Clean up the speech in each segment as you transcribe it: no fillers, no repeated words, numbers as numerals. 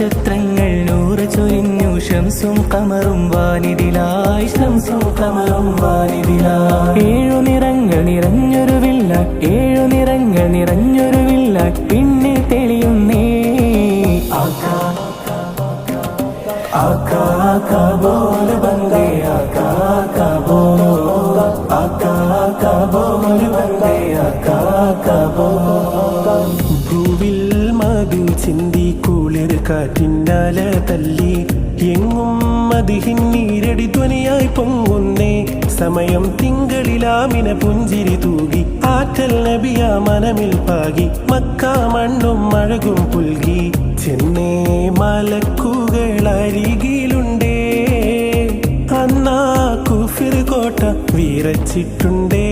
നക്ഷത്രങ്ങൾ നൂറ് ചൊരിഞ്ഞു ശംസും ഖമറും വാനിതിലായി ശംസും ഖമറും വാനിതിലായി ഏഴു നിറങ്ങൾ നിറഞ്ഞൊരു വില്ല ഏഴു നിറങ്ങൾ നിറഞ്ഞൊരു വില്ല പിന്നെ തെളിയുന്നേ ആകാ आका आका बोल बंदे आका आका बोल आका आका बोल बंदे आका आका बोल ഭൂവിൽ മധു ചിന്തി കുളിർ കാറ്റിന്നാല തല്ലി എങ്ങും മദിഹിൻ നീരടി ധ്വനിയായി പൊങ്ങുന്നേ സമയം തിങ്കളിലാമിന പുഞ്ചിരി തൂകി ആറ്റൽ നബിയ മനമിൽ പാകി മക്ക മണ്ണും അഴകും പുൽകി ചെന്നേ മലക്കുകൾ അരികിലുണ്ടേ അന്നാ കുഫിർ കോട്ട വീറച്ചിട്ടുണ്ടേ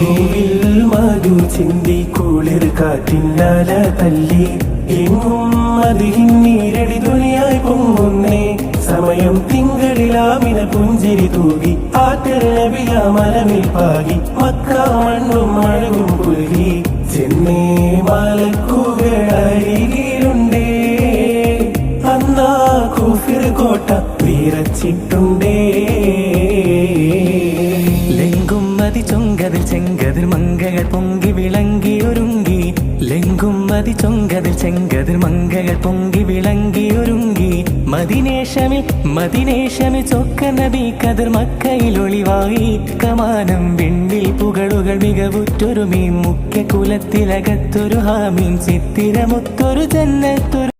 ഭൂവിൽ മധു ചിന്തി കുളിർ കാറ്റിന്നാല തല്ലി എങ്ങും മദിഹിൻ നീരടി ധ്വനിയായി പൊങ്ങുന്നേ സമയം തിങ്കളിലാമിന പുഞ്ചിരി തൂകി ആറ്റൽ നബിയ മനമിൽ പാകി മക്ക മണ്ണും അഴകും പുൽകി ചെന്നേ മലക്കുകൾ അരികിലുണ്ടേ അന്നാ കുഫിർ കോട്ട വീറച്ചിട്ടുണ്ടേ ലെങ്കും മതി ചൊങ്കതിൽ ചെങ്കതിൽ മങ്കകൾ പൊങ്കി വിളങ്ങി ഒരുങ്ങി ലെങ്കും മതി ചൊങ്കതിൽ ചെങ്കതിൽ മങ്കകൾ പൊങ്കി വിളങ്ങി ഒരുങ്ങി മദിനേശമിൽ ചൊക്ക നബി കതിർ മക്കയിൽ ഒളിവായി കമാനം വിണ്ണിൽ പുകളുകൾ മികവുറ്റൊരു മീൻ മുഖ്യ കുലത്തിലകത്തൊരു ഹാമീൻ ചിത്തിരമൊത്തൊരു ജന്നത്തൊരു